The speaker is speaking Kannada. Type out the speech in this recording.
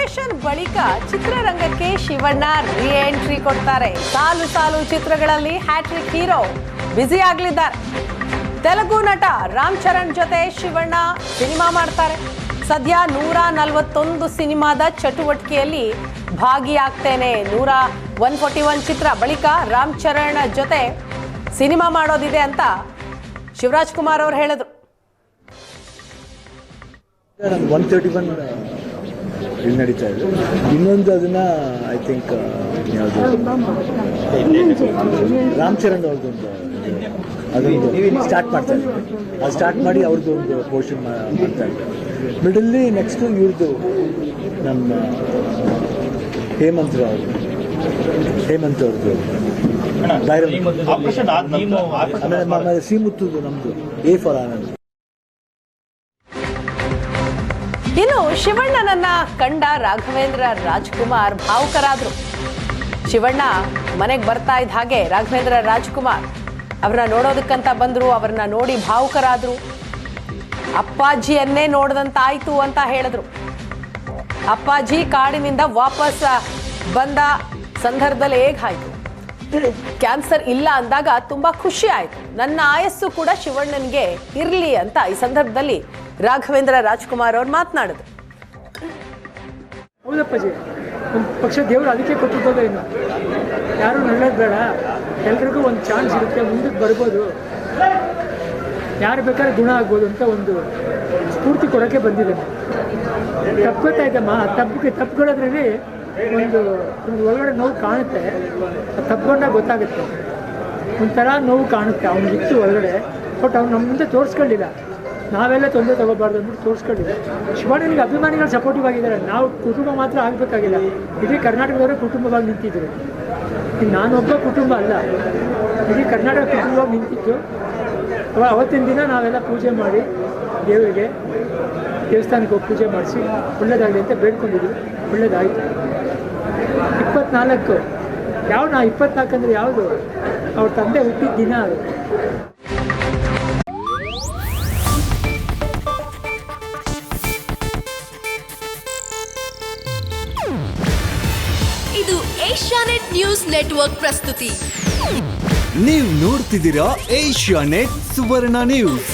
ಆಪರೇಷನ್ ಬಳಿಕ ಚಿತ್ರರಂಗಕ್ಕೆ ಶಿವಣ್ಣ ರೀ ಎಂಟ್ರಿ ಕೊಡ್ತಾರೆ. ಸಾಲು ಸಾಲು ಚಿತ್ರಗಳಲ್ಲಿ ಹ್ಯಾಟ್ರಿಕ್ ಹೀರೋ ಬ್ಯುಸಿ ಆಗಲಿದ್ದಾರೆ. ತೆಲುಗು ನಟ ರಾಮ್ ಚರಣ್ ಜೊತೆ ಶಿವಣ್ಣ ಸಿನಿಮಾ ಮಾಡ್ತಾರೆ. ಸದ್ಯ 141 ಸಿನಿಮಾದ ಚಟುವಟಿಕೆಯಲ್ಲಿ ಭಾಗಿಯಾಗ್ತೇನೆ. 141 ಚಿತ್ರ ಬಳಿಕ ರಾಮ್ ಚರಣ್ ಜೊತೆ ಸಿನಿಮಾ ಮಾಡೋದಿದೆ ಅಂತ ಶಿವರಾಜ್ ಕುಮಾರ್ ಅವರು ಹೇಳಿದ್ರು. 131 ಇಲ್ಲಿ ನಡೀತಾ ಇದೆ. ಇನ್ನೊಂದು ಅದನ್ನ ಐ ಥಿಂಕ್ ಯಾವುದು ರಾಮ್ ಚರಣ್ ಅವ್ರದ್ದೊಂದು ಅದೊಂದು ಸ್ಟಾರ್ಟ್ ಮಾಡ್ತಾ ಇದ್ದಾರೆ. ಅದು ಸ್ಟಾರ್ಟ್ ಮಾಡಿ ಅವ್ರದ್ದು ಒಂದು ಪೋರ್ಷನ್ ಮಾಡ್ತಾ ಇದ್ದಾರೆ. ಮಿಡಲ್ಲಿ ನೆಕ್ಸ್ಟು ಇವ್ರದ್ದು ನಮ್ಮ ಹೇಮಂತ್ ಅವ್ರದ್ದು ಆಮೇಲೆ ಶ್ರೀಮುತ್ತುದು ನಮ್ದು ಎ ಫಾರ್ ಆನಂದ್. ಇನ್ನು ಶಿವಣ್ಣನನ್ನ ಕಂಡ ರಾಘವೇಂದ್ರ ರಾಜ್ಕುಮಾರ್ ಭಾವುಕರಾದ್ರು. ಶಿವಣ್ಣ ಮನೆಗೆ ಬರ್ತಾ ಇದ್ದ ಹಾಗೆ ರಾಘವೇಂದ್ರ ರಾಜ್ಕುಮಾರ್ ಅವ್ರನ್ನ ನೋಡೋದಕ್ಕಂತ ಬಂದ್ರು. ಅವ್ರನ್ನ ನೋಡಿ ಭಾವುಕರಾದ್ರು. ಅಪ್ಪಾಜಿಯನ್ನೇ ನೋಡ್ದಂತಾಯ್ತು ಅಂತ ಹೇಳಿದ್ರು. ಅಪ್ಪಾಜಿ ಕಾಡಿನಿಂದ ವಾಪಸ್ ಬಂದ ಸಂದರ್ಭದಲ್ಲಿ ಹೇಗಾಯ್ತು, ಕ್ಯಾನ್ಸರ್ ಇಲ್ಲ ಅಂದಾಗ ತುಂಬಾ ಖುಷಿ ಆಯ್ತು. ನನ್ನ ಆಯಸ್ಸು ಕೂಡ ಶಿವಣ್ಣನಿಗೆ ಇರ್ಲಿ ಅಂತ ಈ ಸಂದರ್ಭದಲ್ಲಿ ರಾಘವೇಂದ್ರ ರಾಜ್ಕುಮಾರ್ ಅವ್ರು ಮಾತನಾಡಿದ್ರು. ಹೌದಪ್ಪಾಜಿ, ಒಂದು ಪಕ್ಷ ದೇವರು ಅದಕ್ಕೆ ಕೊಟ್ಟಿದ್ದೋ ಇನ್ನು ಯಾರು ನಳ್ಳೋದು ಬೇಡ, ಎಲ್ರಿಗೂ ಒಂದು ಚಾನ್ಸ್ ಇರುತ್ತೆ, ಮುಂದಕ್ಕೆ ಬರ್ಬೋದು, ಯಾರು ಬೇಕಾದ್ರೆ ಗುಣ ಆಗ್ಬೋದು ಅಂತ ಒಂದು ಸ್ಫೂರ್ತಿ ಕೊಡೋಕ್ಕೆ ಬಂದಿದ್ದೇನೆ. ತಪ್ಕೋತಾ ಇದ್ದಮ್ಮ, ತಪ್ಕೊಳ್ಳೋದ್ರಲ್ಲಿ ಒಂದು ಒಳಗಡೆ ನೋವು ಕಾಣುತ್ತೆ. ತಪ್ಕೊಂಡಾಗ ಗೊತ್ತಾಗುತ್ತೆ, ಒಂಥರ ನೋವು ಕಾಣುತ್ತೆ. ಅವನಿಗಿತ್ತು ಒಳಗಡೆ, ಬಟ್ ಅವ್ನು ನಮ್ಮ ಮುಂದೆ ತೋರಿಸ್ಕೊಂಡಿಲ್ಲ. ನಾವೆಲ್ಲ ತೊಂದರೆ ತಗೋಬಾರ್ದು ಅಂದ್ಬಿಟ್ಟು ತೋರಿಸ್ಕೊಂಡಿಲ್ಲ. ಶಿವಣ್ಣನಿಗೆ ಅಭಿಮಾನಿಗಳು ಸಪೋರ್ಟಿವ್ ಆಗಿದ್ದಾರೆ. ನಾವು ಕುಟುಂಬ ಮಾತ್ರ ಆಗಬೇಕಾಗಿಲ್ಲ, ಇಡೀ ಕರ್ನಾಟಕದವರೇ ಕುಟುಂಬವಾಗಿ ನಿಂತಿದ್ರು. ನಾನೊಬ್ಬ ಕುಟುಂಬ ಅಲ್ಲ, ಇಡೀ ಕರ್ನಾಟಕ ಕುಟುಂಬವಾಗಿ ನಿಂತಿತ್ತು. ಅವತ್ತಿನ ದಿನ ನಾವೆಲ್ಲ ಪೂಜೆ ಮಾಡಿ ದೇವರಿಗೆ ದೇವಸ್ಥಾನಕ್ಕೆ ಹೋಗಿ ಪೂಜೆ ಮಾಡಿಸಿ ಒಳ್ಳೇದಾಗಲಿ ಅಂತ ಬೇಡ್ಕೊಂಡಿದ್ವಿ. ಒಳ್ಳೇದಾಯಿತು. 24 ಯಾವ 24 ಅಂದರೆ ಯಾವುದು, ಅವ್ರ ತಂದೆ ಹುಟ್ಟಿದ ದಿನ ಅದು. ಇದು ಏಷ್ಯಾನೆಟ್ ನ್ಯೂಸ್ ನೆಟ್ವರ್ಕ್ ಪ್ರಸ್ತುತಿ. ನೀವು ನೋಡ್ತಿದ್ದೀರಾ ಏಷ್ಯಾನೆಟ್ ಸುವರ್ಣ ನ್ಯೂಸ್.